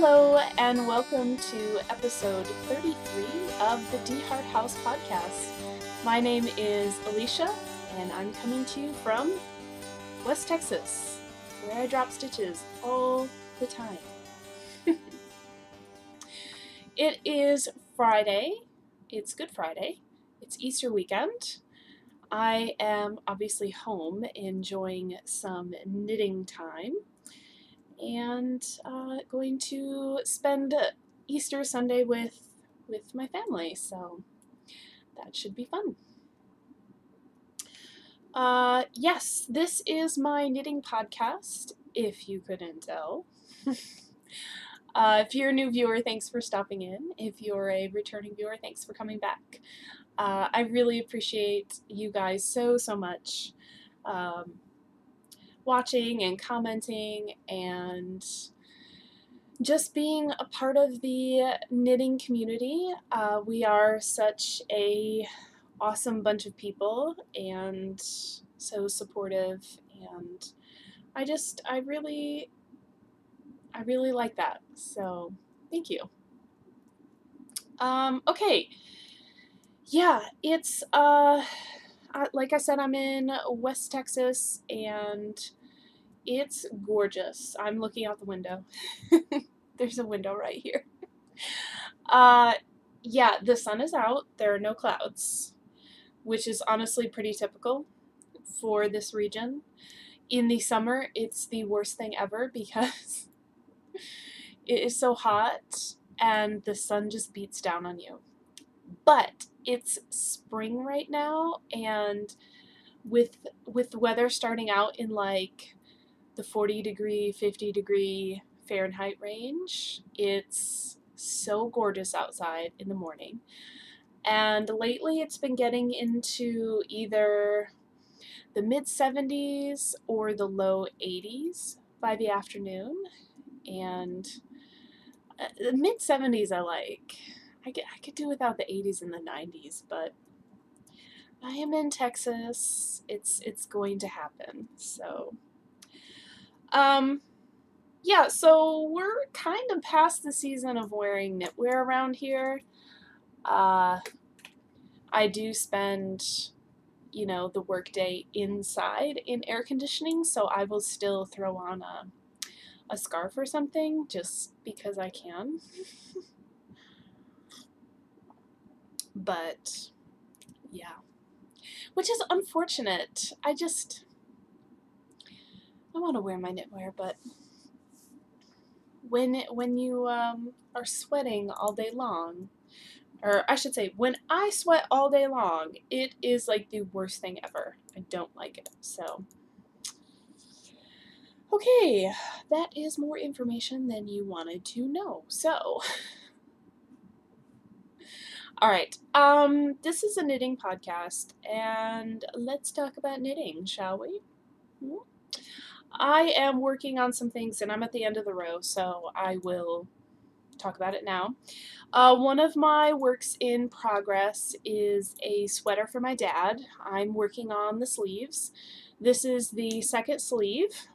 Hello and welcome to episode 33 of the DeHart House Podcast. My name is Alicia and I'm coming to you from West Texas, where I drop stitches all the time. It is Friday. It's Good Friday. It's Easter weekend. I am obviously home enjoying some knitting time and going to spend Easter Sunday with my family, so that should be fun. Yes, this is my knitting podcast, if you couldn't tell. If you're a new viewer, thanks for stopping in. If you're a returning viewer, thanks for coming back. I really appreciate you guys so much watching and commenting and just being a part of the knitting community. We are such a awesome bunch of people and so supportive, and I really like that, so thank you. Okay, yeah, it's like I said, I'm in West Texas and it's gorgeous. I'm looking out the window. There's a window right here. Yeah, the sun is out. There are no clouds, which is honestly pretty typical for this region. In the summer, it's the worst thing ever because it is so hot and the sun just beats down on you. But it's spring right now, and with the weather starting out in like the 40-degree, 50-degree Fahrenheit range, it's so gorgeous outside in the morning. And lately it's been getting into either the mid-70s or the low 80s by the afternoon. And the mid-70s I like. I could do without the 80s and the 90s, but I am in Texas. It's going to happen. So yeah, so we're kind of past the season of wearing knitwear around here. I do spend, the workday inside in air conditioning, so I will still throw on a scarf or something just because I can. But yeah, which is unfortunate. I want to wear my knitwear, but when you are sweating all day long, or I should say, when I sweat all day long, it is like the worst thing ever. I don't like it. So, okay, that is more information than you wanted to know. So, all right, this is a knitting podcast, and let's talk about knitting, shall we? I am working on some things, and I'm at the end of the row, so I will talk about it now. One of my works in progress is a sweater for my dad. I'm working on the sleeves. This is the second sleeve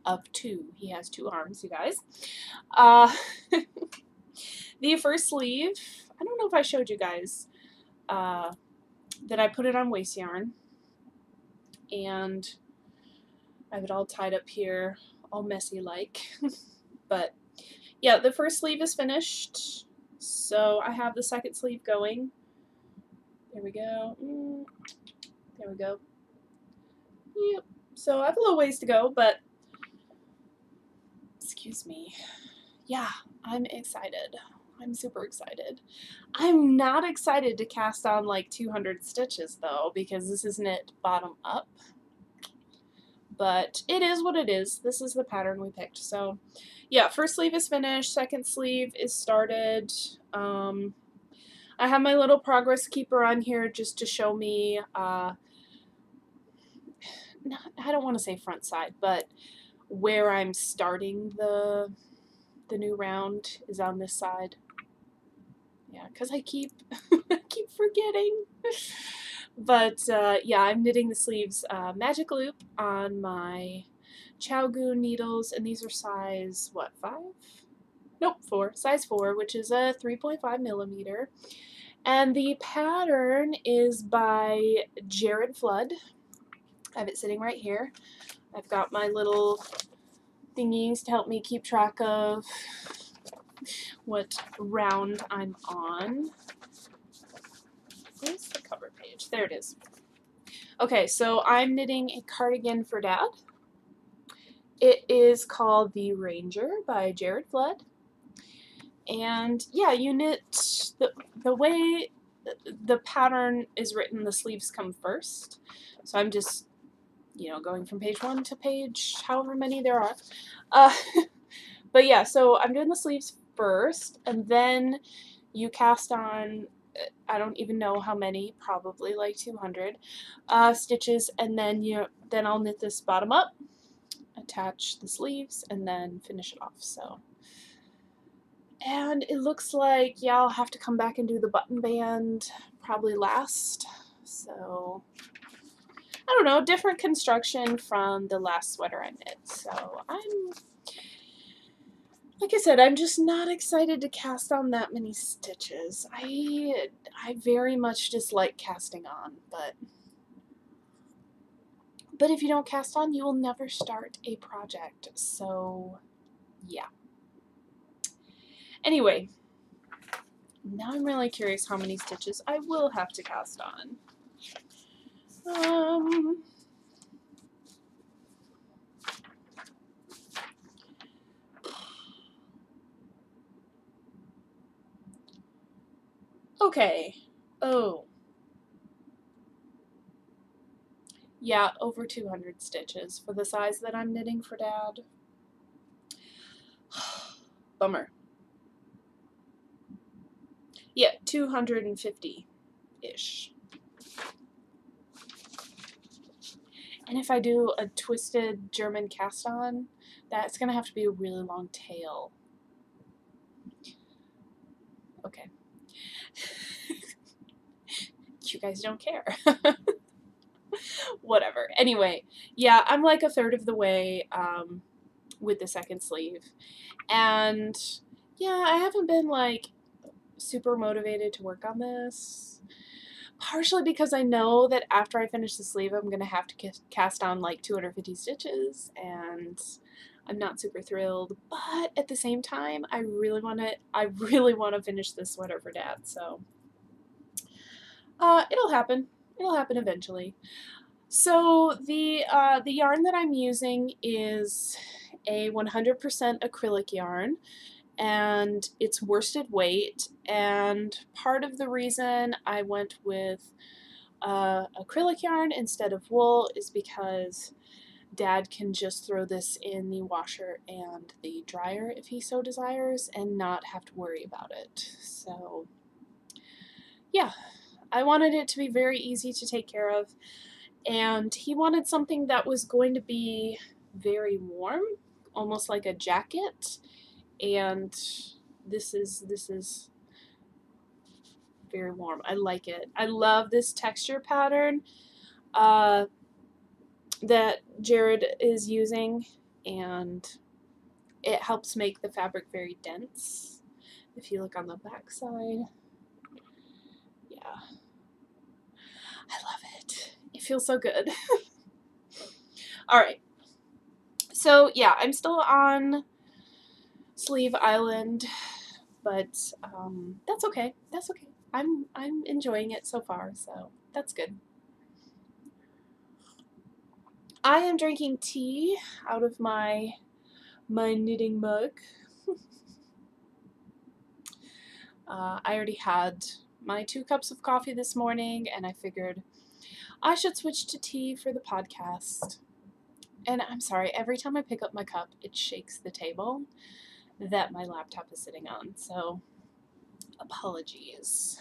of two. He has two arms, you guys. The first sleeve, I don't know if I showed you guys that I put it on waste yarn, and I have it all tied up here, all messy like. But yeah, the first sleeve is finished, so I have the second sleeve going. There we go. There we go. Yep. So I have a little ways to go, but excuse me. Yeah, I'm excited. I'm super excited. I'm not excited to cast on like 200 stitches though, because this is knit bottom up. But it is what it is. This is the pattern we picked. So yeah, first sleeve is finished. Second sleeve is started. I have my little progress keeper on here just to show me, I don't want to say front side, but where I'm starting the new round is on this side. Yeah, because I keep forgetting. But yeah, I'm knitting the sleeves magic loop on my Chow Goon needles, and these are size, what, 5? Nope, 4. Size 4, which is a 3.5 millimeter. And the pattern is by Jared Flood. I have it sitting right here. I've got my little thingies to help me keep track of what round I'm on. Where's the cover page? There it is. Okay, so I'm knitting a cardigan for Dad. It is called The Ranger by Jared Flood. And yeah, you knit the way the pattern is written, the sleeves come first. So I'm just, going from page 1 to page however many there are. But yeah, so I'm doing the sleeves first, and then you cast on, I don't even know how many, probably like 200 stitches, and then I'll knit this bottom up, attach the sleeves, and then finish it off. So, and it looks like, yeah, I'll have to come back and do the button band probably last. So I don't know, different construction from the last sweater I knit. So like I said, I'm just not excited to cast on that many stitches. I very much dislike casting on, but if you don't cast on, you will never start a project. So yeah. Anyway, now I'm really curious how many stitches I will have to cast on. Okay. Oh. Yeah, over 200 stitches for the size that I'm knitting for Dad. Bummer. Yeah, 250-ish. And if I do a twisted German cast on, that's going to have to be a really long tail. Okay. You guys don't care. Whatever. Anyway, yeah, I'm like a third of the way with the second sleeve. And yeah, I haven't been like super motivated to work on this. Partially because I know that after I finish the sleeve, I'm going to have to cast on like 250 stitches, and I'm not super thrilled. But at the same time, I really want to finish this sweater for Dad. So it'll happen. It'll happen eventually. So the yarn that I'm using is a 100% acrylic yarn, and it's worsted weight. And part of the reason I went with acrylic yarn instead of wool is because Dad can just throw this in the washer and the dryer if he so desires and not have to worry about it. So yeah, I wanted it to be very easy to take care of, and he wanted something that was going to be very warm, almost like a jacket, and this is very warm. I like it. I love this texture pattern that Jared is using, and it helps make the fabric very dense. If you look on the back side, yeah, I love it. It feels so good. All right, so yeah, I'm still on Sleeve Island, but that's okay. That's okay. I'm enjoying it so far, so that's good. I am drinking tea out of my knitting mug. I already had my 2 cups of coffee this morning, and I figured I should switch to tea for the podcast. And I'm sorry, every time I pick up my cup, it shakes the table that my laptop is sitting on, so apologies.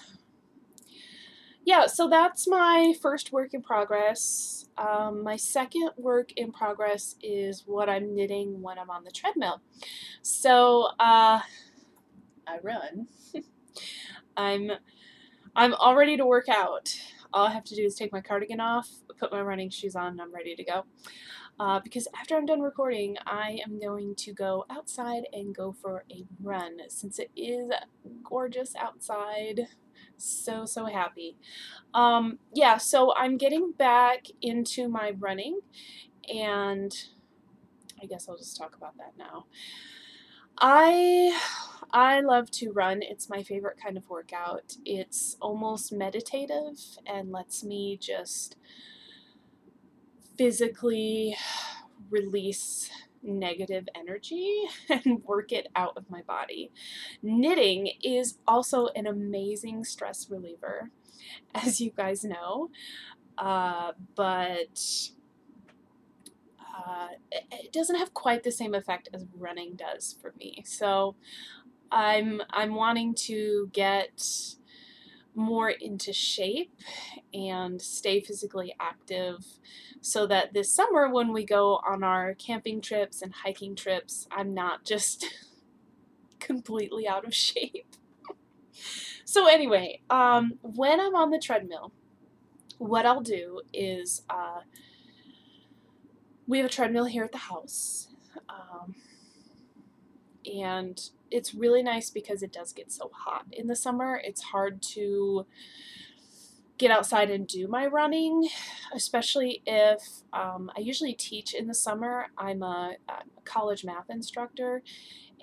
Yeah, so that's my first work in progress. My second work in progress is what I'm knitting when I'm on the treadmill. So I run. I'm all ready to work out. All I have to do is take my cardigan off, put my running shoes on, and I'm ready to go. because after I'm done recording, I am going to go outside and go for a run since it is gorgeous outside. So, so happy. Yeah, so I'm getting back into my running, and I guess I'll just talk about that now. I love to run. It's my favorite kind of workout. It's almost meditative and lets me just physically release negative energy and work it out of my body. Knitting is also an amazing stress reliever, as you guys know, but it doesn't have quite the same effect as running does for me. So I'm wanting to get more into shape and stay physically active so that this summer when we go on our camping trips and hiking trips, I'm not just completely out of shape. So anyway, when I'm on the treadmill, what I'll do is we have a treadmill here at the house, and it's really nice because it does get so hot in the summer. It's hard to get outside and do my running, especially if I usually teach in the summer. I'm a college math instructor,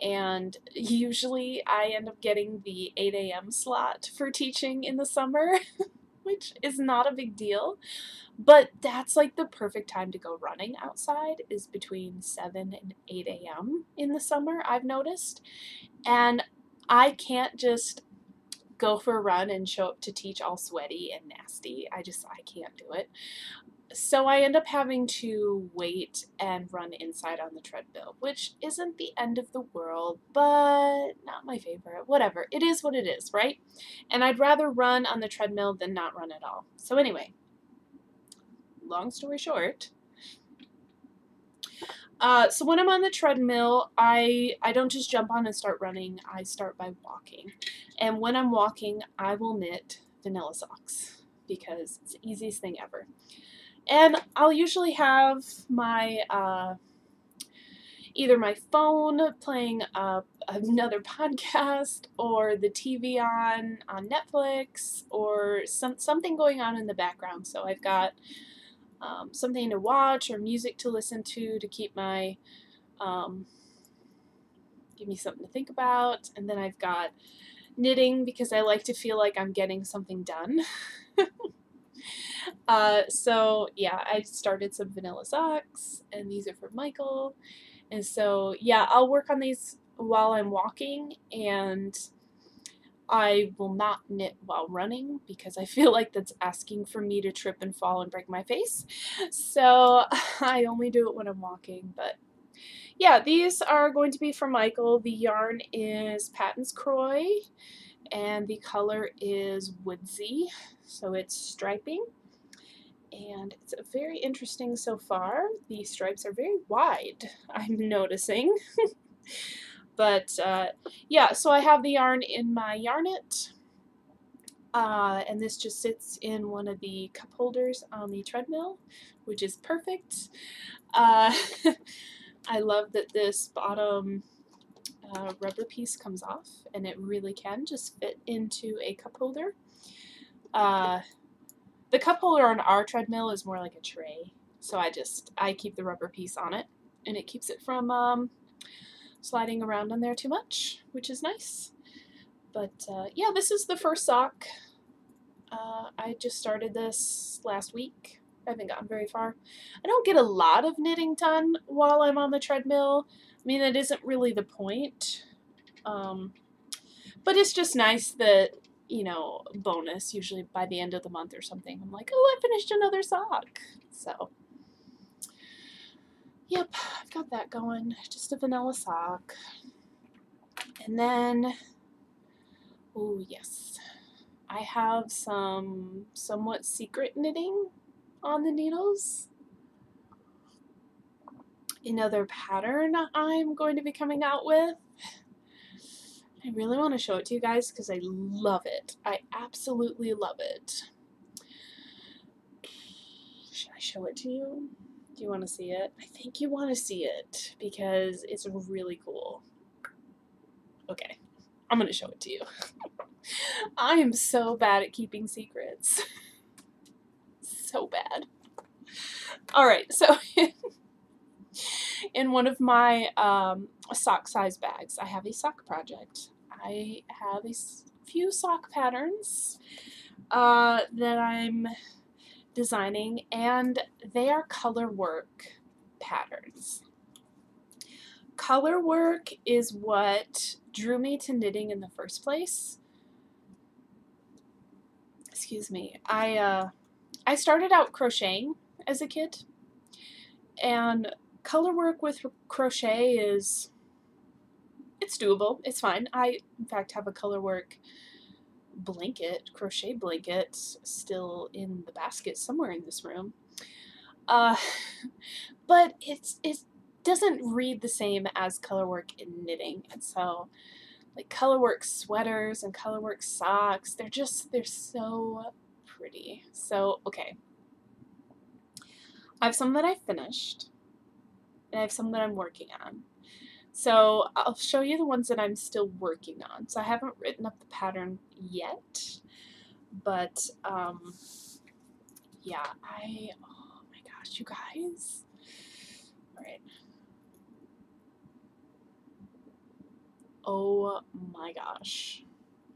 and usually I end up getting the 8 a.m. slot for teaching in the summer, which is not a big deal. But that's like the perfect time to go running outside, is between 7 and 8 a.m. in the summer, I've noticed. And I can't just go for a run and show up to teach all sweaty and nasty. I can't do it. So I end up having to wait and run inside on the treadmill, which isn't the end of the world, but not my favorite. Whatever. It is what it is, right? And I'd rather run on the treadmill than not run at all. So anyway, long story short, so when I'm on the treadmill, I don't just jump on and start running. I start by walking. And when I'm walking, I will knit vanilla socks because it's the easiest thing ever. And I'll usually have my either my phone playing another podcast, or the TV on Netflix, or something going on in the background. So I've got something to watch or music to listen to keep my give me something to think about. And then I've got knitting because I like to feel like I'm getting something done. So yeah, I started some vanilla socks, and these are for Michael. And so yeah, I'll work on these while I'm walking, and I will not knit while running because I feel like that's asking for me to trip and fall and break my face. So I only do it when I'm walking. But yeah, these are going to be for Michael. The yarn is Patton's Croy, and the color is Woodsy, so it's striping. And it's very interesting so far. The stripes are very wide, I'm noticing. But yeah, so I have the yarn in my Yarnet, and this just sits in one of the cup holders on the treadmill, which is perfect. I love that this bottom rubber piece comes off, and it really can just fit into a cup holder. The cup holder on our treadmill is more like a tray, so I keep the rubber piece on it, and it keeps it from sliding around on there too much, which is nice. But yeah, this is the first sock. I just started this last week. I haven't gotten very far. I don't get a lot of knitting done while I'm on the treadmill. I mean, that isn't really the point. But it's just nice that, you know, bonus, usually by the end of the month or something, I'm like, oh, I finished another sock. So, yep, I've got that going. Just a vanilla sock. And then, oh yes, I have some somewhat secret knitting on the needles. Another pattern I'm going to be coming out with. I really want to show it to you guys because I love it. I absolutely love it. Should I show it to you? Do you want to see it? I think you want to see it because it's really cool. Okay, I'm going to show it to you. I am so bad at keeping secrets. So bad. All right, so in one of my sock size bags, I have a sock project. I have a few sock patterns that I'm designing, and they are color work patterns. Color work is what drew me to knitting in the first place. Excuse me. I started out crocheting as a kid, and color work with crochet it's doable. It's fine. I, in fact, have a color work crochet blanket still in the basket somewhere in this room. But it doesn't read the same as color work in knitting, and so like color work sweaters and color work socks, they're so pretty. So okay, I have some that I finished, and I have some that I'm working on. So I'll show you the ones that I'm still working on. So I haven't written up the pattern yet, but yeah, oh my gosh, you guys. All right. Oh my gosh.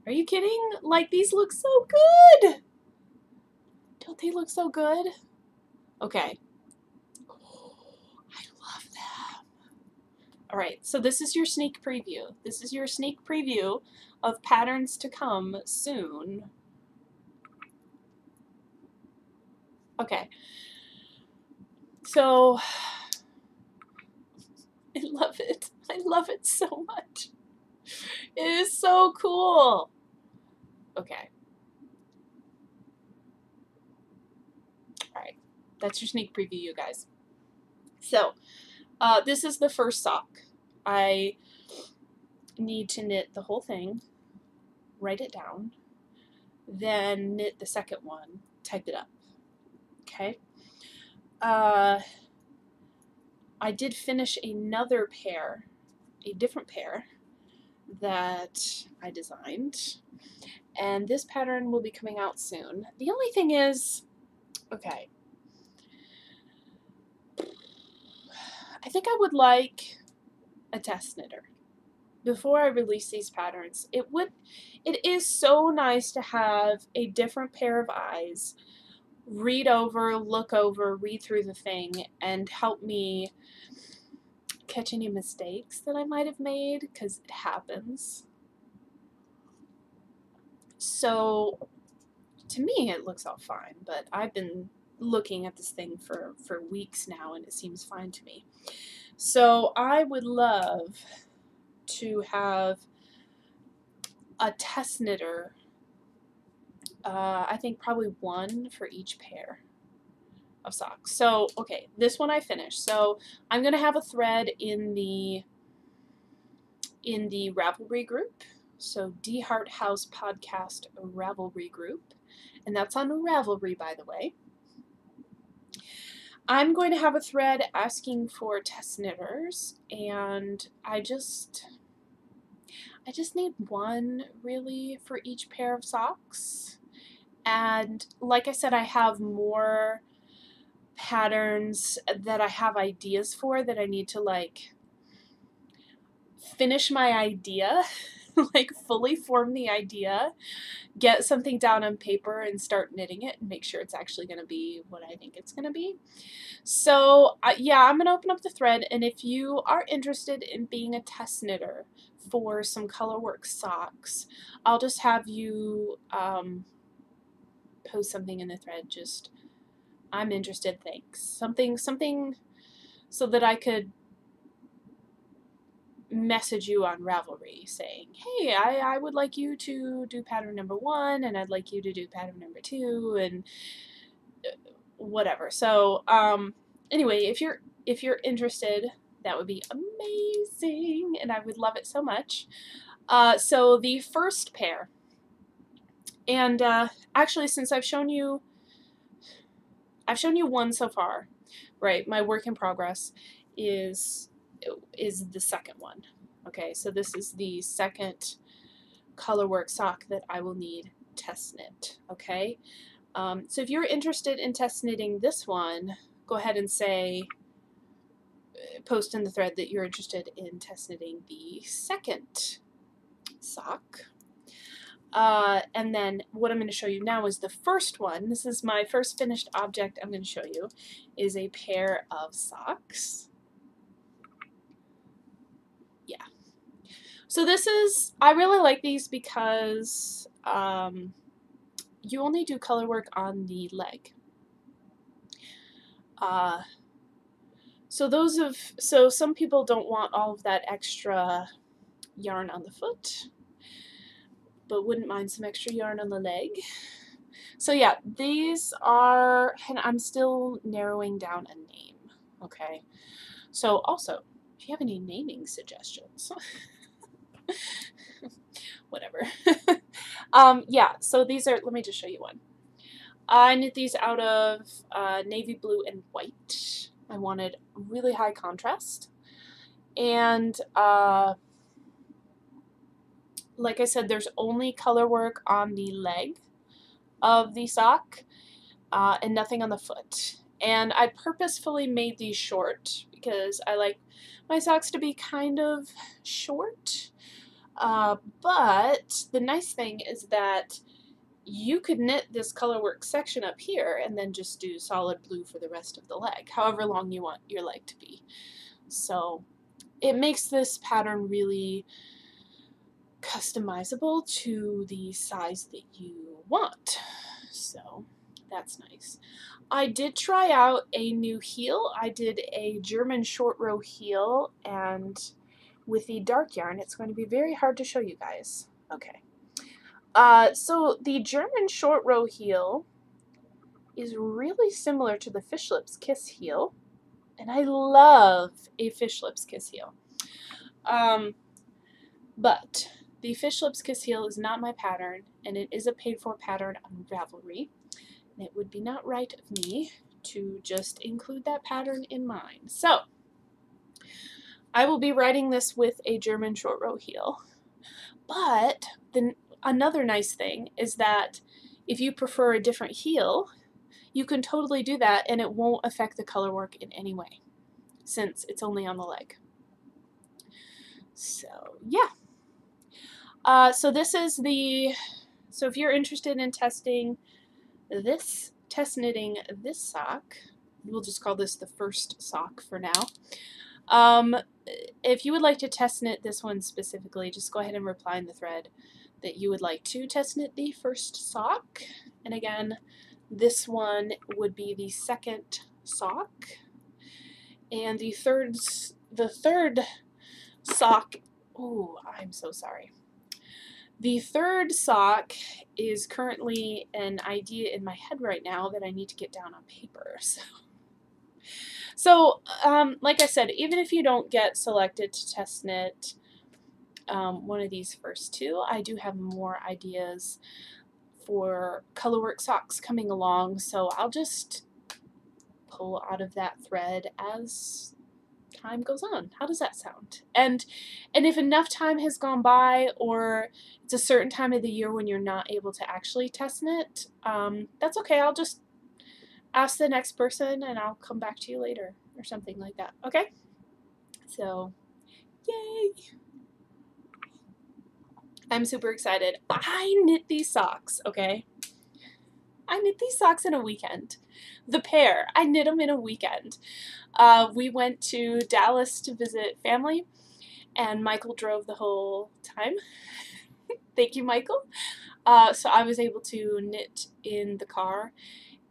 Are you kidding? Like, these look so good. Don't they look so good? Okay. I love them. All right, so this is your sneak preview. This is your sneak preview of patterns to come soon. Okay. So, I love it. I love it so much. It is so cool. Okay. All right. That's your sneak preview, you guys. So, this is the first sock. I need to knit the whole thing, write it down, then knit the second one, type it up. Okay. I did finish another pair, a different pair that I designed, and this pattern will be coming out soon. The only thing is, okay, I think I would like a test knitter before I release these patterns. It is so nice to have a different pair of eyes read through the thing and help me catch any mistakes that I might have made, because it happens. So to me it looks all fine, but I've been looking at this thing for weeks now and it seems fine to me. So I would love to have a test knitter, I think probably one for each pair of socks. So okay, this one I finished. So I'm gonna have a thread in the Ravelry group. So DeHart House Podcast Ravelry group, and that's on Ravelry, by the way. I'm going to have a thread asking for test knitters, and I just need one really for each pair of socks. And like I said, I have more patterns that I have ideas for that I need to like finish my idea, like fully form the idea, get something down on paper and start knitting it and make sure it's actually going to be what I think it's going to be. So yeah, I'm going to open up the thread, and if you are interested in being a test knitter for some colorwork socks, I'll just have you post something in the thread, just I'm interested, thanks. Something so that I could message you on Ravelry saying, hey, I would like you to do pattern number 1, and I'd like you to do pattern number 2, and whatever. So anyway, if you're interested, that would be amazing, and I would love it so much. So the first pair, and actually, since I've shown you one so far, right? My work in progress is the second one. Okay, so this is the second colorwork sock that I will need test knit. Okay, so if you're interested in test knitting this one, go ahead and say, post in the thread that you're interested in test knitting the second sock. And then what I'm going to show you now is the first one. This is my first finished object I'm going to show you, is a pair of socks. Yeah. So this is, I really like these because you only do color work on the leg. So some people don't want all of that extra yarn on the foot, but wouldn't mind some extra yarn on the leg. So yeah, these are, and I'm still narrowing down a name, okay? So also, if you have any naming suggestions, whatever. Yeah, so these are, let me just show you one. I knit these out of navy blue and white. I wanted really high contrast. And like I said, there's only color work on the leg of the sock and nothing on the foot. And I purposefully made these short because I like my socks to be kind of short. But the nice thing is that you could knit this colorwork section up here and then just do solid blue for the rest of the leg, however long you want your leg to be. So it makes this pattern really customizable to the size that you want. So that's nice. I did try out a new heel. I did a German short row heel, and with the dark yarn, it's going to be very hard to show you guys. Okay. So the German short row heel is really similar to the Fish Lips Kiss heel, and I love a Fish Lips Kiss heel. But the Fish Lips Kiss heel is not my pattern, and it is a paid-for pattern on Ravelry, and it would be not right of me to just include that pattern in mine. So I will be writing this with a German short row heel, but another nice thing is that if you prefer a different heel, you can totally do that and it won't affect the color work in any way since it's only on the leg. So yeah. So this is the, so if you're interested in test knitting this sock, we'll just call this the first sock for now. If you would like to test knit this one specifically, just go ahead and reply in the thread that you would like to test knit the first sock. And again, this one would be the second sock. And the third sock, oh, I'm so sorry. The third sock is currently an idea in my head right now that I need to get down on paper. So like I said, even if you don't get selected to test knit one of these first two, I do have more ideas for colorwork socks coming along, so I'll just pull out of that thread as time goes on. How does that sound? And if enough time has gone by, or it's a certain time of the year when you're not able to actually test knit, that's okay. I'll just ask the next person and I'll come back to you later or something like that. Okay? So, yay! I'm super excited. I knit these socks, okay? I knit these socks in a weekend. The pair, I knit them in a weekend. We went to Dallas to visit family, and Michael drove the whole time. Thank you, Michael. So I was able to knit in the car,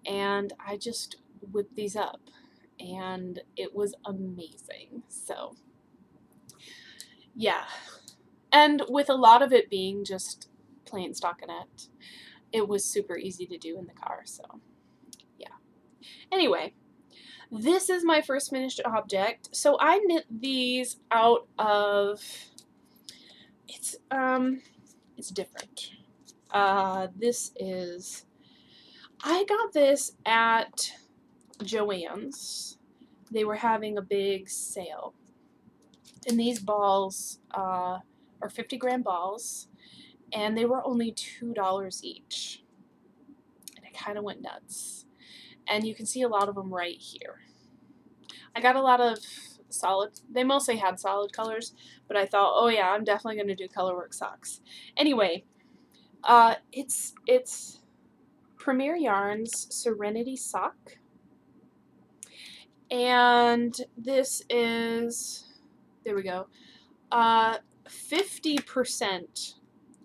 and I just whipped these up, and it was amazing. So, yeah. And with a lot of it being just plain stockinette, it was super easy to do in the car, so yeah. Anyway, this is my first finished object. So I knit these out of, it's different. This is, I got this at Joann's. They were having a big sale. And these balls are 50-gram balls, and they were only $2 each. And I kind of went nuts. And you can see a lot of them right here. I got a lot of solid, they mostly had solid colors, but I thought, oh yeah, I'm definitely going to do colorwork socks. Anyway, it's Premier Yarns Serenity Sock. And this is, there we go, 50%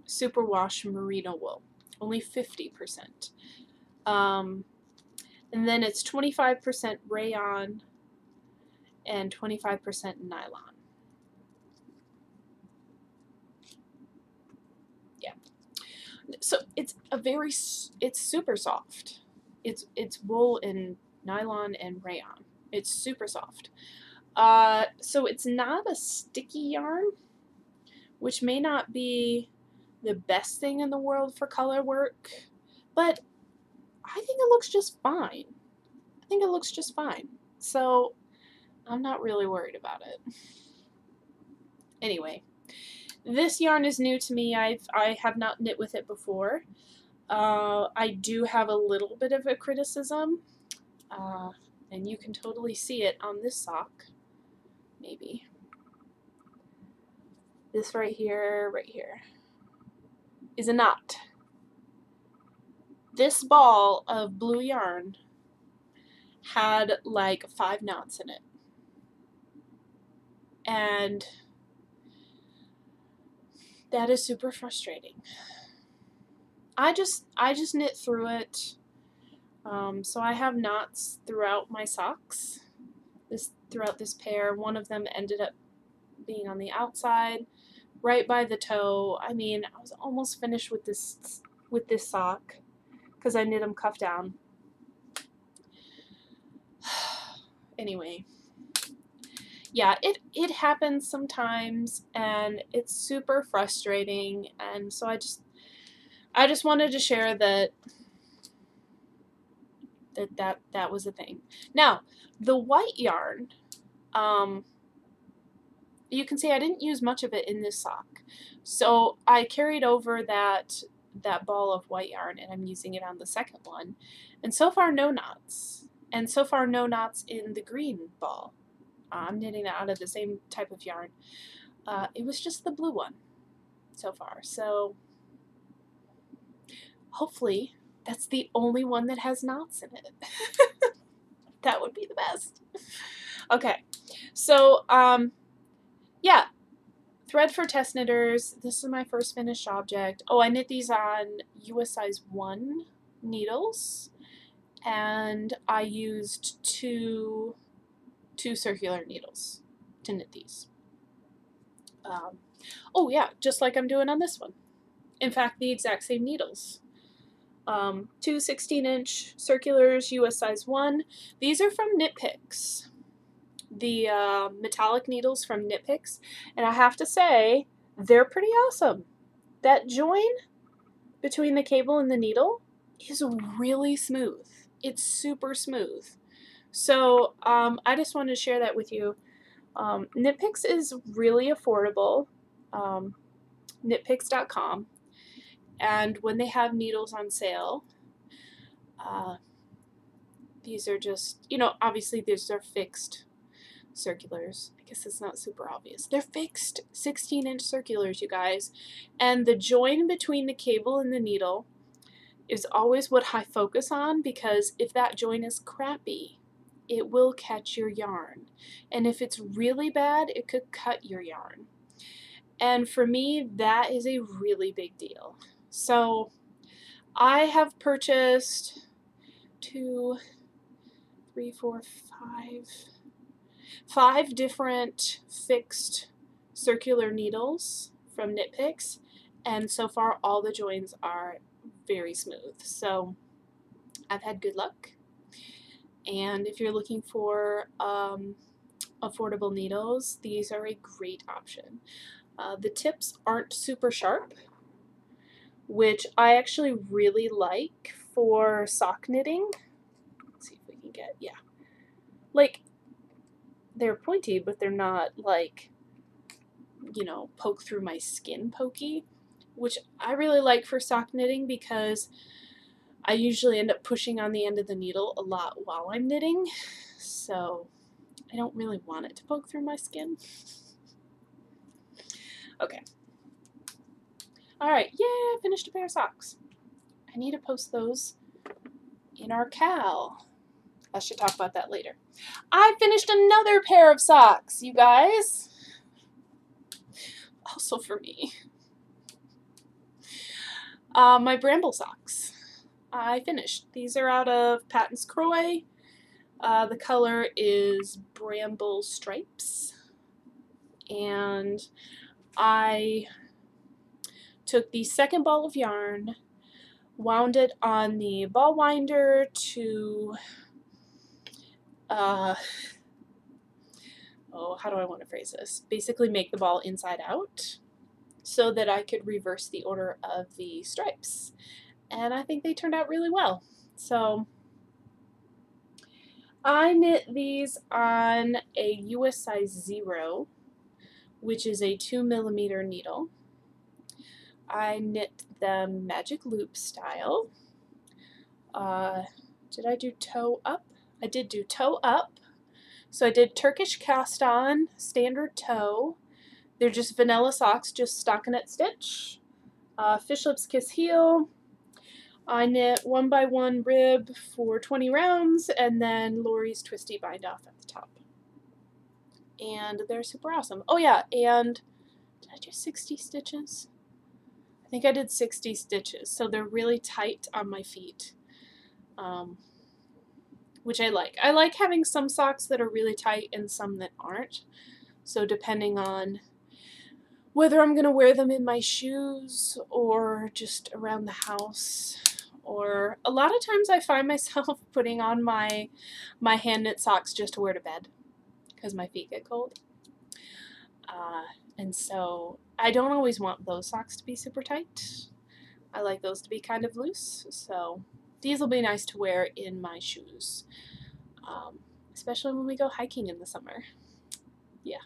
superwash merino wool. Only 50%. And then it's 25% rayon and 25% nylon. Yeah. So it's super soft. It's wool and nylon and rayon. It's super soft. So it's not a sticky yarn, which may not be the best thing in the world for color work, but I think it looks just fine. I think it looks just fine. So I'm not really worried about it. Anyway, this yarn is new to me. I have not knit with it before. I do have a little bit of a criticism, and you can totally see it on this sock. Maybe. This right here, is a knot. This ball of blue yarn had like 5 knots in it. And that is super frustrating. I just knit through it. So I have knots throughout my socks. Throughout this pair. One of them ended up being on the outside, right by the toe. I mean, I was almost finished with this sock because I knit them cuff down. Anyway, yeah, it happens sometimes, and it's super frustrating, and so I just wanted to share that was a thing. Now, the white yarn, you can see I didn't use much of it in this sock, so I carried over that ball of white yarn, and I'm using it on the second one, and so far no knots, and so far no knots in the green ball. I'm knitting that out of the same type of yarn. It was just the blue one so far, so hopefully that's the only one that has knots in it. That would be the best. Okay, so yeah, thread for test knitters. This is my first finished object. Oh, I knit these on US size 1 needles, and I used two circular needles to knit these. Oh yeah, just like I'm doing on this one. In fact, the exact same needles. 2 16-inch circulars, US size 1. These are from Knit Picks. The metallic needles from Knit Picks. And I have to say, they're pretty awesome. That join between the cable and the needle is really smooth. It's super smooth. So I just wanted to share that with you. Knit Picks is really affordable. Knitpicks.com. And when they have needles on sale, these are just, obviously these are fixed circulars. I guess it's not super obvious. They're fixed 16-inch circulars, you guys. And the join between the cable and the needle is always what I focus on, because if that join is crappy, it will catch your yarn. And if it's really bad, it could cut your yarn. And for me, that is a really big deal. So I have purchased 5 different fixed circular needles from Knit Picks, and so far all the joins are very smooth. So I've had good luck. And if you're looking for affordable needles, these are a great option. The tips aren't super sharp, which I actually really like for sock knitting. Let's see if we can can get, yeah. Like, they're pointy, but they're not, like, you know, poke through my skin pokey, which I really like for sock knitting because I usually end up pushing on the end of the needle a lot while I'm knitting, so I don't really want it to poke through my skin. Okay. Alright, yeah, I finished a pair of socks. I need to post those in our KAL. I should talk about that later. I finished another pair of socks, you guys. Also for me. My Bramble socks. I finished. These are out of Patton's Croy. The color is Bramble Stripes. And I took the second ball of yarn, wound it on the ball winder to, how do I want to phrase this? Basically make the ball inside out so that I could reverse the order of the stripes. And I think they turned out really well. So I knit these on a US size 0, which is a 2mm needle. I knit them magic loop style. Did I do toe up? I did do toe up. So I did Turkish cast on, standard toe. They're just vanilla socks, just stockinette stitch. Fish lips kiss heel. I knit 1x1 rib for 20 rounds, and then Lori's twisty bind off at the top. And they're super awesome. Oh yeah, and did I do 60 stitches? I think I did 60 stitches, so they're really tight on my feet, which I like. I like having some socks that are really tight and some that aren't. So depending on whether I'm going to wear them in my shoes or just around the house, or a lot of times I find myself putting on my hand knit socks just to wear to bed because my feet get cold. And so I don't always want those socks to be super tight. I like those to be kind of loose. So these will be nice to wear in my shoes, especially when we go hiking in the summer. Yeah.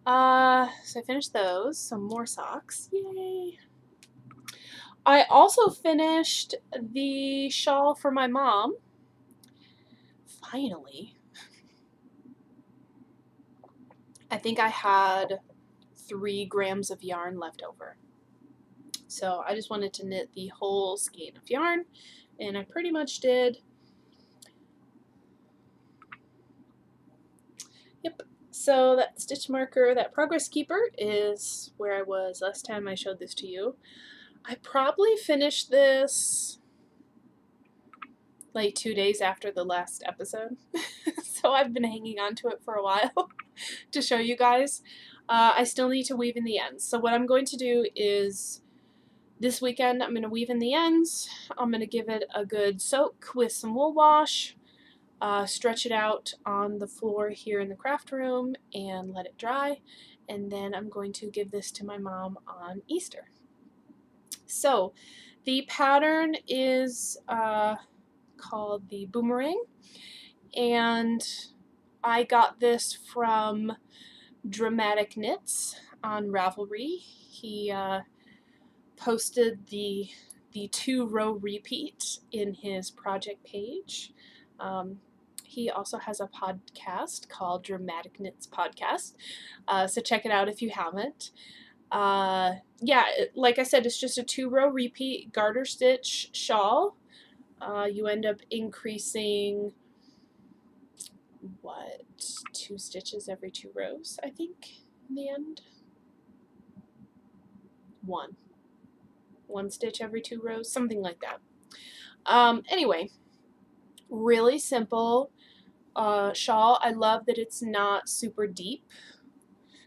So I finished those. Some more socks. Yay! I also finished the shawl for my mom. Finally. I think I had 3 grams of yarn left over. So I just wanted to knit the whole skein of yarn, and I pretty much did. Yep. So that stitch marker, that progress keeper, is where I was last time I showed this to you. I probably finished this like 2 days after the last episode. So I've been hanging on to it for a while to show you guys. I still need to weave in the ends. So what I'm going to do is this weekend I'm going to weave in the ends. I'm going to give it a good soak with some wool wash, stretch it out on the floor here in the craft room and let it dry. And then I'm going to give this to my mom on Easter. So the pattern is called the Boomerang, and I got this from Dramatic Knits on Ravelry. He posted the 2-row repeat in his project page. He also has a podcast called Dramatic Knits Podcast, so check it out if you haven't. Yeah, like I said, it's just a 2-row repeat garter stitch shawl. You end up increasing, what, 2 stitches every 2 rows, I think, in the end? 1 stitch every 2 rows, something like that. Anyway, really simple shawl. I love that it's not super deep,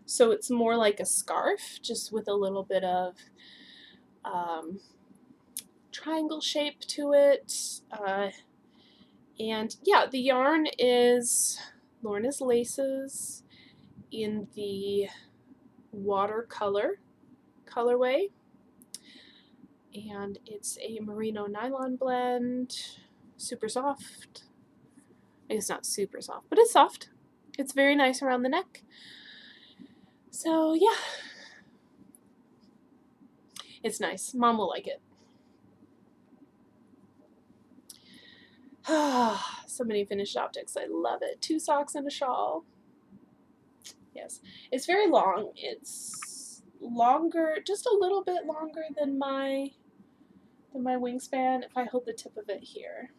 so it's more like a scarf, just with a little bit of triangle shape to it. And yeah, the yarn is Lorna's Laces in the watercolor colorway, and it's a merino nylon blend. super soft. I guess not super soft, but it's soft. It's very nice around the neck. So yeah, it's nice. Mom will like it. So many finished objects. I love it. 2 socks and a shawl. Yes, it's very long. It's longer, just a little bit longer than my wingspan. If I hold the tip of it here,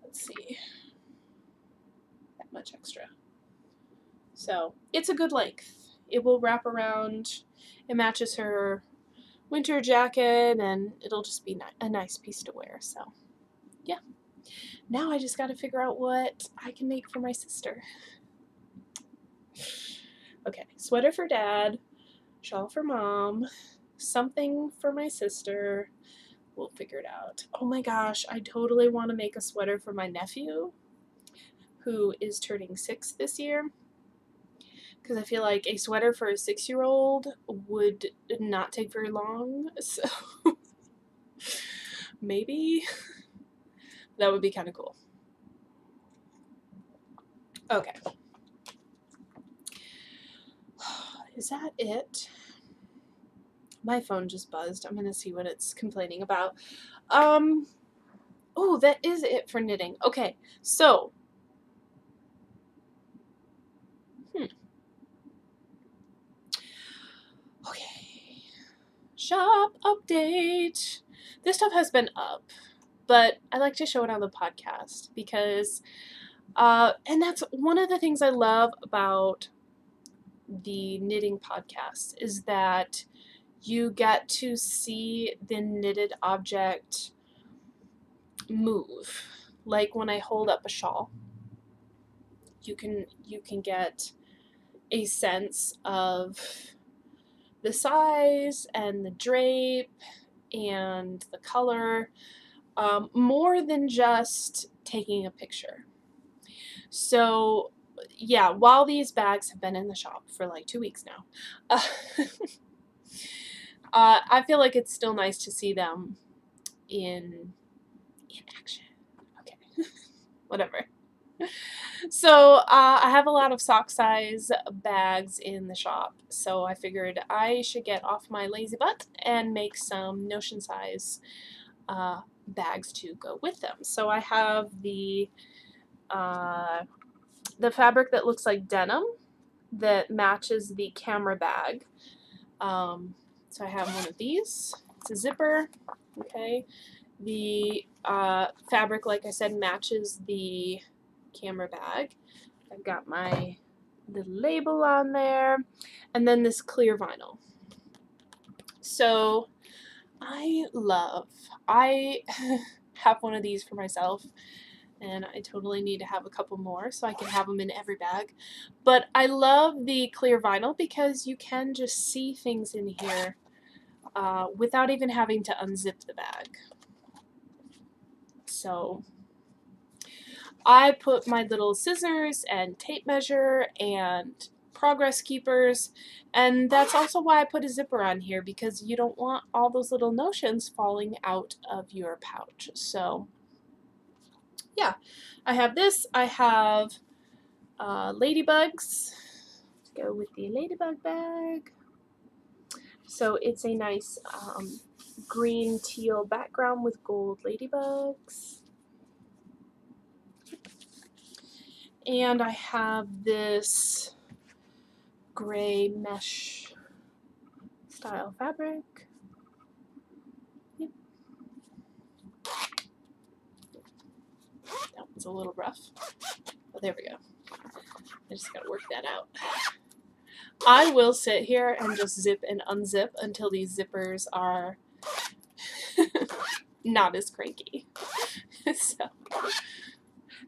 let's see, that much extra. So it's a good length. It will wrap around. It matches her winter jacket, and it'll just be a nice piece to wear. So yeah, now I just got to figure out what I can make for my sister. Okay, sweater for Dad, shawl for Mom, something for my sister. We'll figure it out. Oh my gosh, I totally want to make a sweater for my nephew, who is turning 6 this year, because I feel like a sweater for a 6-year-old would not take very long, so maybe that would be kind of cool. Okay. Is that it? My phone just buzzed. I'm going to see what it's complaining about. Oh, that is it for knitting. Okay, so okay. Shop update. This stuff has been up, but I like to show it on the podcast because and that's one of the things I love about the knitting podcast, is that you get to see the knitted object move. Like when I hold up a shawl, you can get a sense of the size and the drape and the color, more than just taking a picture. So yeah, while these bags have been in the shop for like 2 weeks now, I feel like it's still nice to see them in action. Okay, whatever. So I have a lot of sock size bags in the shop, so I figured I should get off my lazy butt and make some Notion size bags to go with them. So I have the fabric that looks like denim that matches the camera bag. So I have one of these. It's a zipper. Okay. The fabric, like I said, matches the camera bag. I've got my little label on there, and then this clear vinyl. So I have one of these for myself, and I totally need to have a couple more so I can have them in every bag. But I love the clear vinyl because you can just see things in here without even having to unzip the bag. So I put my little scissors and tape measure and progress keepers, and that's also why I put a zipper on here, because you don't want all those little notions falling out of your pouch. So yeah, I have this. I have ladybugs. Let's go with the ladybug bag. So it's a nice green teal background with gold ladybugs. And I have this gray mesh style fabric. Yep. That one's a little rough. Oh, there we go. I just gotta work that out. I will sit here and just zip and unzip until these zippers are not as cranky. So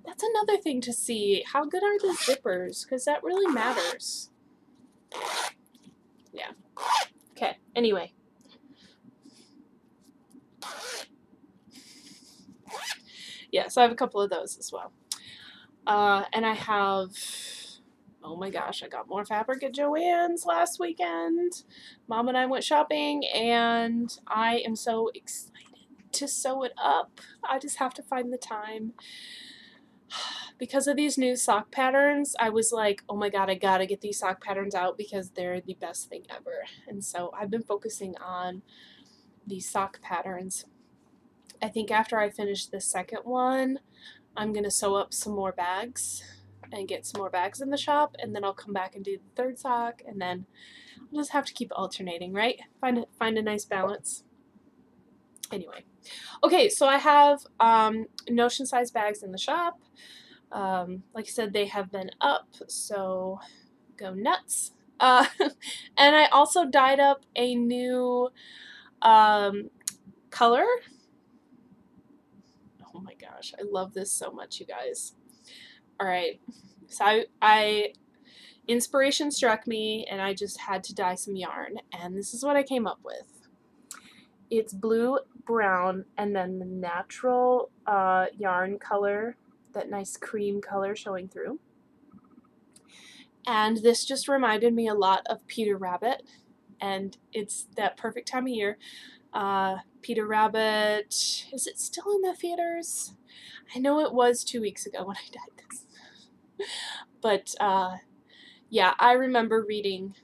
that's another thing to see. How good are the zippers? Because that really matters. Yeah. Okay, anyway. Yeah, so I have a couple of those as well. And I have, oh my gosh, I got more fabric at Joann's last weekend. Mom and I went shopping, and I am so excited to sew it up. I just have to find the time. Because of these new sock patterns, I was like, oh my god, I gotta get these sock patterns out because they're the best thing ever. And so I've been focusing on these sock patterns. I think after I finish the second one, I'm gonna sew up some more bags and get some more bags in the shop, and then I'll come back and do the third sock, and then I'll just have to keep alternating, right? Find a nice balance. Anyway, okay, so I have notion size bags in the shop. Like I said, they have been up, so go nuts. And I also dyed up a new color. Oh my gosh, I love this so much, you guys. All right, so I inspiration struck me, and I just had to dye some yarn, and this is what I came up with. It's blue, brown, and then the natural yarn color, that nice cream color showing through. And this just reminded me a lot of Peter Rabbit, and it's that perfect time of year. Peter Rabbit, is it still in the theaters? I know it was 2 weeks ago when I dyed this. But yeah, I remember reading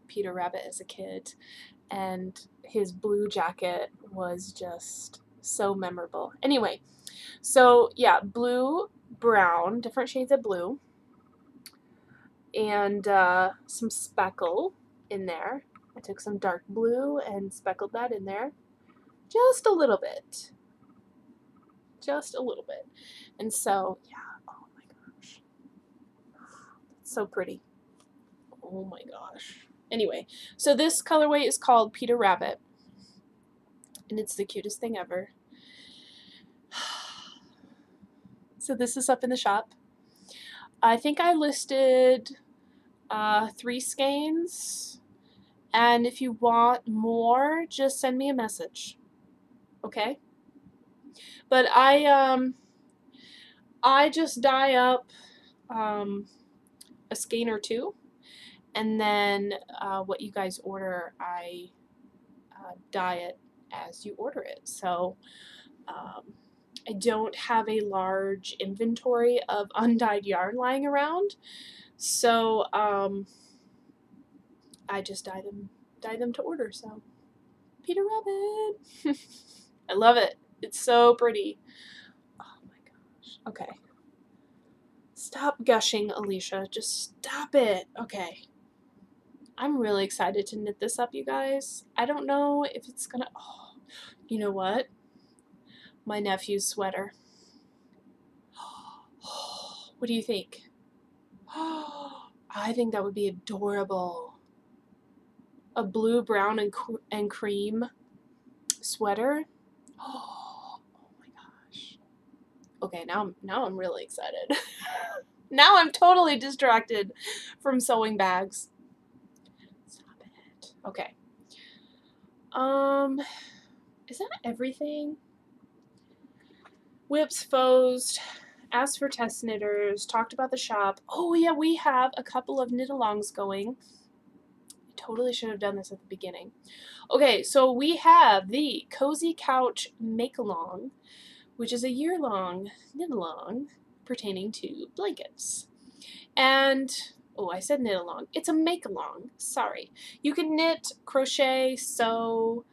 Peter Rabbit as a kid, and his blue jacket was just so memorable. Anyway, so yeah, blue, brown, different shades of blue, and some speckle in there. I took some dark blue and speckled that in there just a little bit. Just a little bit. And so, yeah, oh my gosh. It's so pretty. Oh my gosh. Anyway, so this colorway is called Peter Rabbit, and it's the cutest thing ever. So this is up in the shop. I think I listed 3 skeins, and if you want more, just send me a message, okay? But I just dye up a skein or 2, and then what you guys order, I dye it as you order it. So I don't have a large inventory of undyed yarn lying around, so I just dye them to order. So Peter Rabbit. I love it. It's so pretty. Oh my gosh. Okay. Stop gushing, Alicia. Just stop it. Okay. I'm really excited to knit this up, you guys. I don't know if it's gonna... Oh, you know what? My nephew's sweater. What do you think? I think that would be adorable. A blue, brown, and cream sweater. Oh my gosh. Okay, now I'm really excited. Now I'm totally distracted from sewing bags. Stop it. Okay. Is that everything? Whips, faux, asked for test knitters, talked about the shop. Oh yeah, we have a couple of knit-alongs going. I totally should have done this at the beginning. Okay, so we have the Cozy Couch Make-Along, which is a year-long knit-along pertaining to blankets. And, oh, I said knit-along. It's a make-along. Sorry. You can knit, crochet, sew,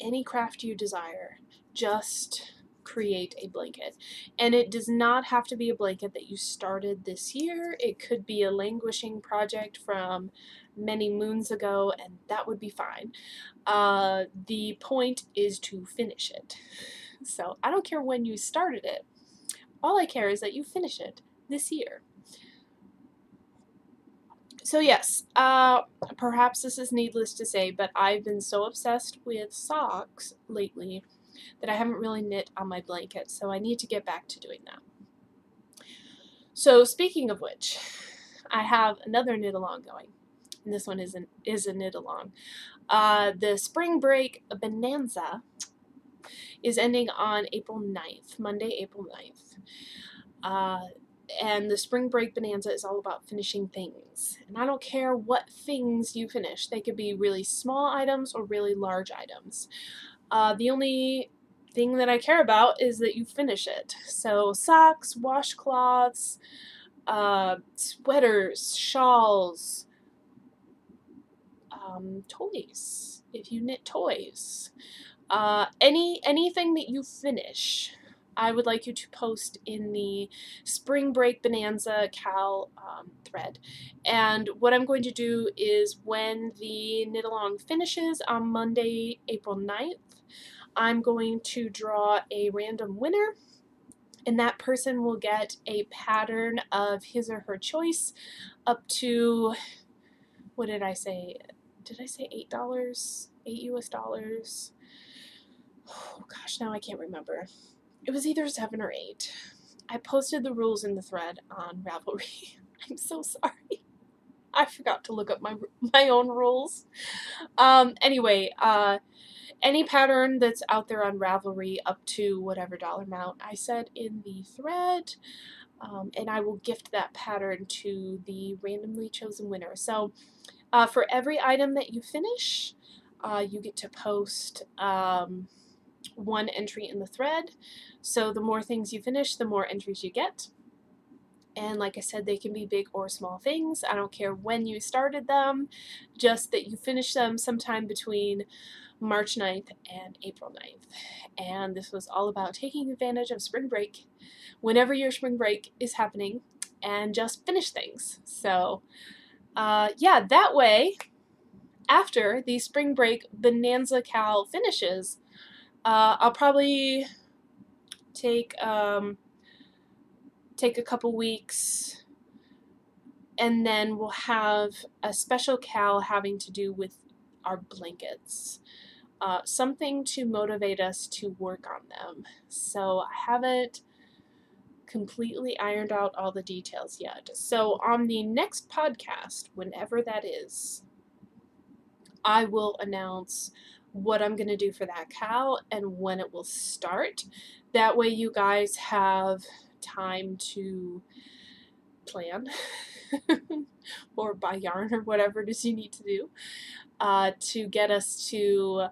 any craft you desire. Just create a blanket. And it does not have to be a blanket that you started this year. It could be a languishing project from many moons ago, and that would be fine. The point is to finish it. So I don't care when you started it. All I care is that you finish it this year. So yes, perhaps this is needless to say, but I've been so obsessed with socks lately that I haven't really knit on my blanket, so I need to get back to doing that. So speaking of which, I have another knit-along going, and this one is a knit-along. The Spring Break Bonanza is ending on April 9th, Monday, April 9th. And the spring break bonanza is all about finishing things. And I don't care what things you finish. They could be really small items or really large items. The only thing that I care about is that you finish it. So socks, washcloths, sweaters, shawls, toys, if you knit toys. Anything that you finish, I would like you to post in the Spring Break Bonanza KAL thread. And what I'm going to do is when the knit along finishes on Monday, April 9th, I'm going to draw a random winner, and that person will get a pattern of his or her choice up to, what did I say? Did I say $8? $8 US? Oh gosh, now I can't remember. It was either 7 or 8. I posted the rules in the thread on Ravelry. I'm so sorry. I forgot to look up my own rules. Anyway, any pattern that's out there on Ravelry up to whatever dollar amount I said in the thread, and I will gift that pattern to the randomly chosen winner. So for every item that you finish, you get to post one entry in the thread. So the more things you finish, the more entries you get. And like I said, they can be big or small things. I don't care when you started them, just that you finish them sometime between March 9th and April 9th. And this was all about taking advantage of spring break whenever your spring break is happening, and just finish things. So yeah, that way, after the spring break bonanza KAL finishes, I'll probably take a couple weeks, and then we'll have a special KAL having to do with our blankets. Something to motivate us to work on them. So I haven't completely ironed out all the details yet. So on the next podcast, whenever that is, I will announce what I'm going to do for that KAL and when it will start. That way you guys have time to plan or buy yarn or whatever it is you need to do to get us to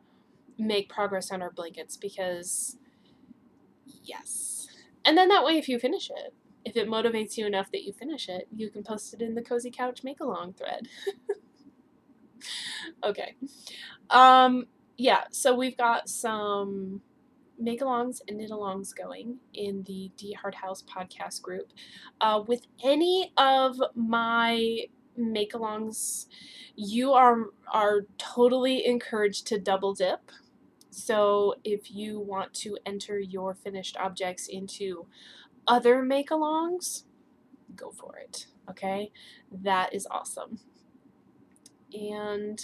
make progress on our blankets, because yes. And then that way, if you finish it, if it motivates you enough that you finish it, you can post it in the Cozy Couch Make-Along thread. Okay. Yeah, so we've got some make-alongs and knit-alongs going in the DeHart House Podcast Group. With any of my make-alongs, you are totally encouraged to double dip. So if you want to enter your finished objects into other make-alongs, go for it, okay? That is awesome. And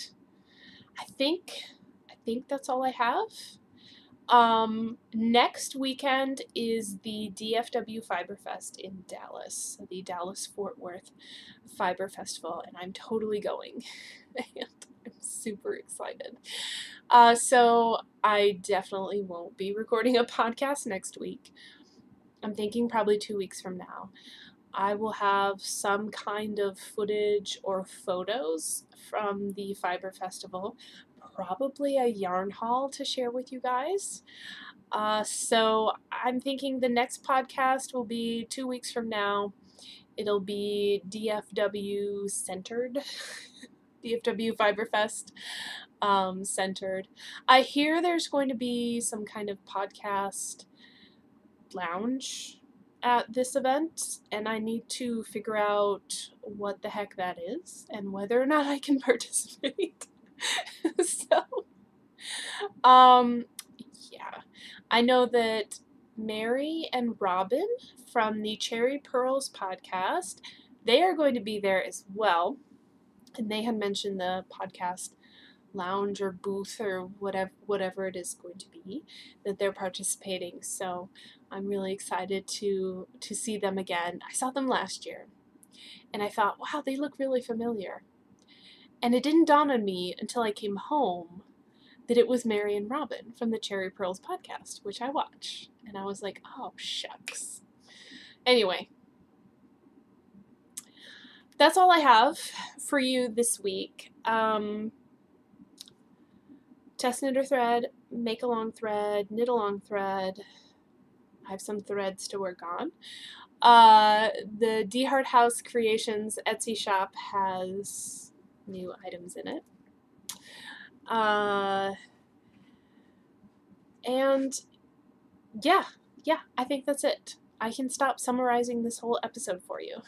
I think that's all I have. Next weekend is the DFW Fiber Fest in Dallas, the Dallas Fort Worth Fiber Festival, and I'm totally going. And I'm super excited. So I definitely won't be recording a podcast next week. I'm thinking probably 2 weeks from now. I will have some kind of footage or photos from the Fiber Festival, probably a yarn haul to share with you guys. So I'm thinking the next podcast will be 2 weeks from now. It'll be DFW centered, DFW Fiberfest centered. I hear there's going to be some kind of podcast lounge at this event, and I need to figure out what the heck that is and whether or not I can participate. So, yeah, I know that Mary and Robin from the Cherry Pearls podcast, they are going to be there as well, and they had mentioned the podcast lounge or booth or whatever it is going to be that they're participating. So I'm really excited to see them again. I saw them last year and I thought, wow, they look really familiar. And it didn't dawn on me until I came home that it was Mary and Robin from the Cherry Pearls podcast, which I watch. And I was like, oh, shucks. Anyway, that's all I have for you this week. Test, knit, or thread, make a long thread, knit a long thread. I have some threads to work on. The DeHart House Creations Etsy shop has new items in it. And yeah, I think that's it. I can stop summarizing this whole episode for you.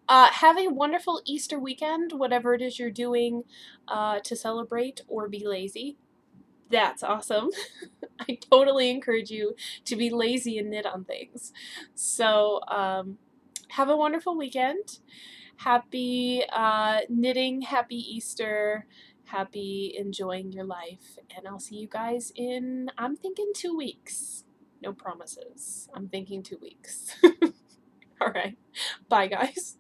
Have a wonderful Easter weekend, whatever it is you're doing to celebrate or be lazy. That's awesome. I totally encourage you to be lazy and knit on things. So have a wonderful weekend. Happy knitting, happy Easter, happy enjoying your life. And I'll see you guys in, I'm thinking 2 weeks. No promises. I'm thinking 2 weeks. All right. Bye, guys.